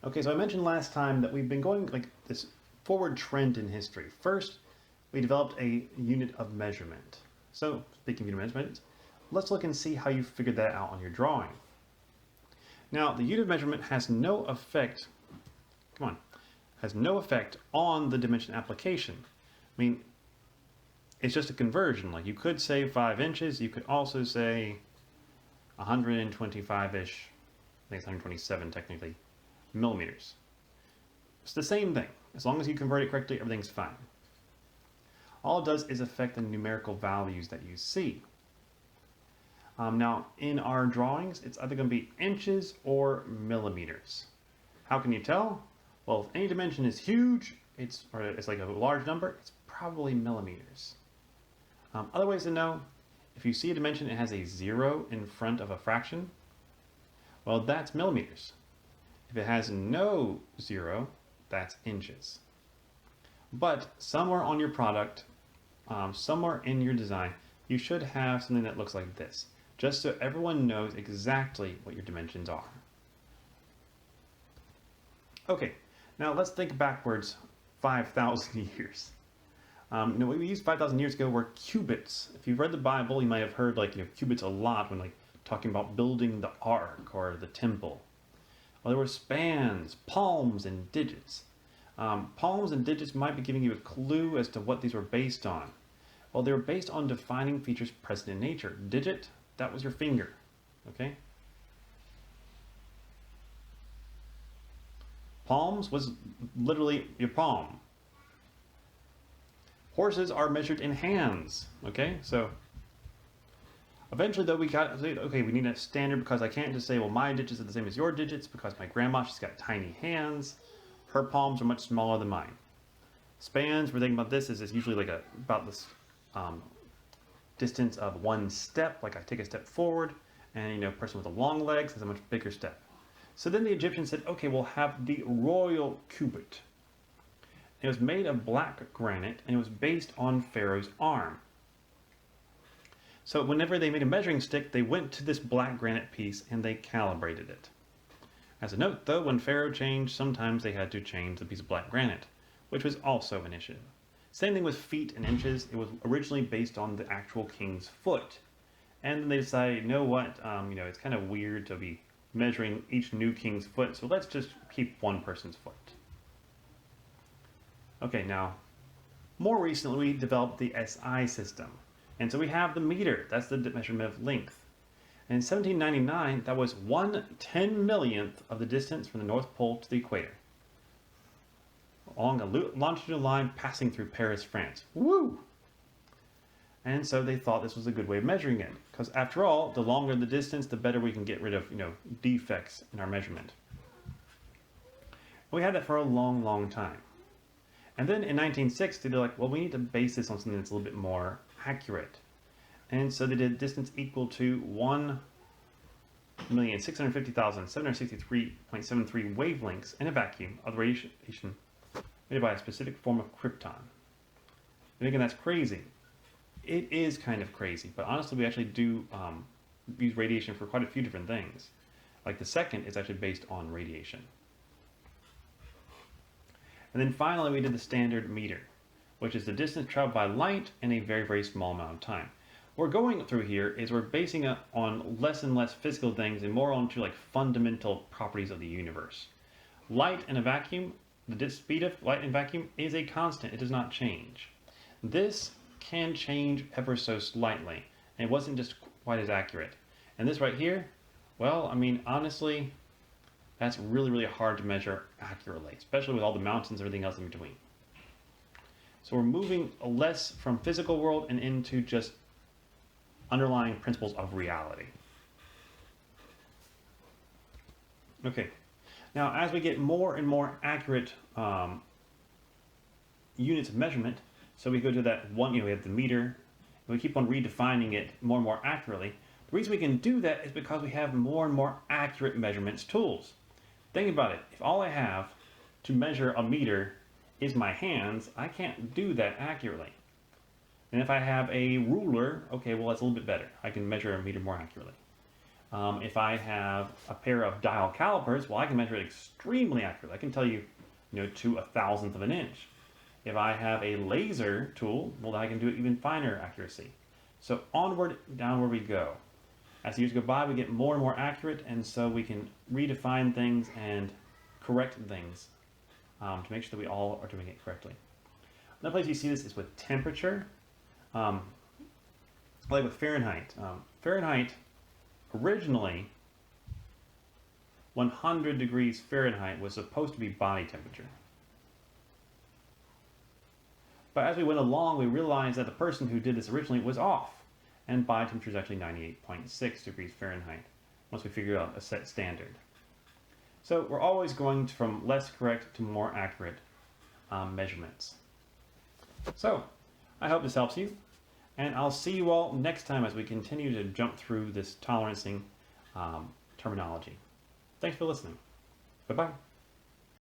Okay, so I mentioned last time that we've been going like this forward trend in history. First, we developed a unit of measurement. So, speaking of unit of measurement, let's look and see how you figured that out on your drawing. Now, the unit of measurement has no effect, has no effect on the dimension application. I mean, it's just a conversion. Like you could say 5 inches, you could also say 125-ish, I think it's 127 technically, millimeters. It's the same thing. As long as you convert it correctly, everything's fine. All it does is affect the numerical values that you see. Now, in our drawings, it's either going to be inches or millimeters. How can you tell? Well, if any dimension is huge, it's like a large number, it's probably millimeters. Other ways to know, if you see a dimension that has a 0 in front of a fraction, well, that's millimeters. If it has no 0, that's inches. But somewhere on your product, somewhere in your design, you should have something that looks like this, just so everyone knows exactly what your dimensions are. Okay, now let's think backwards 5,000 years. What we used 5,000 years ago were cubits. If you've read the Bible, you might have heard cubits a lot when talking about building the ark or the temple. Well, there were spans, palms, and digits. Palms and digits might be giving you a clue as to what these were based on. Well, they were based on defining features present in nature. Digit, that was your finger, okay? Palms was literally your palm. Horses are measured in hands, okay? So eventually though we need a standard because I can't just say, well, my digits are the same as your digits because my grandma, she's got tiny hands. Her palms are much smaller than mine. Spans, we're thinking about this, is usually like about this distance of 1 step, like I take a step forward, and a person with the long legs has a much bigger step. So then the Egyptians said, okay, we'll have the royal cubit. It was made of black granite, and it was based on Pharaoh's arm. So whenever they made a measuring stick, they went to this black granite piece and they calibrated it. As a note, though, when Pharaoh changed, sometimes they had to change the piece of black granite, which was also an issue. Same thing with feet and inches. It was originally based on the actual king's foot. And then they decided, you know what, it's kind of weird to be measuring each new king's foot, so let's just keep one person's foot. Okay, now, more recently we developed the SI system. And so we have the meter, that's the measurement of length. And in 1799, that was 1/10,000,000th of the distance from the North Pole to the equator, along a longitudinal line passing through Paris, France. Woo! And so they thought this was a good way of measuring it, because after all, the longer the distance, the better we can get rid of, defects in our measurement. And we had that for a long, long time. And then in 1960, they're like, well, we need to base this on something that's a little bit more accurate. And so they did distance equal to 1,650,763.73 wavelengths in a vacuum of the radiation made by a specific form of krypton. And again, that's crazy. It is kind of crazy, but honestly, we actually do use radiation for quite a few different things. Like the second is actually based on radiation. And then finally, we did the standard meter, which is the distance traveled by light in a very, very small amount of time. What we're going through here is we're basing it on less and less physical things and more onto fundamental properties of the universe. Light in a vacuum, the speed of light in vacuum is a constant. It does not change. This can change ever so slightly, and it wasn't just quite as accurate. And this right here, well, I mean, honestly, that's really, really hard to measure accurately, especially with all the mountains and everything else in between. So we're moving less from physical world and into just underlying principles of reality. Okay, now as we get more and more accurate units of measurement, so we go to that one, we have the meter, and we keep on redefining it more and more accurately. The reason we can do that is because we have more and more accurate measurements tools. Think about it. If all I have to measure a meter is my hands, I can't do that accurately. And if I have a ruler, okay, well, that's a little bit better. I can measure a meter more accurately. If I have a pair of dial calipers, well, I can measure it extremely accurately. I can tell you, to a thousandth of an inch. If I have a laser tool, well, I can do it even finer accuracy. So onward, downward we go. As years go by, we get more and more accurate, and so we can redefine things and correct things to make sure that we all are doing it correctly. Another place you see this is with temperature, like with Fahrenheit. Fahrenheit, originally, 100 degrees Fahrenheit was supposed to be body temperature. But as we went along, we realized that the person who did this originally was off, and body temperature is actually 98.6 degrees Fahrenheit, once we figure out a set standard. So we're always going from less correct to more accurate measurements. So I hope this helps you, and I'll see you all next time as we continue to jump through this tolerancing terminology. Thanks for listening. Bye-bye.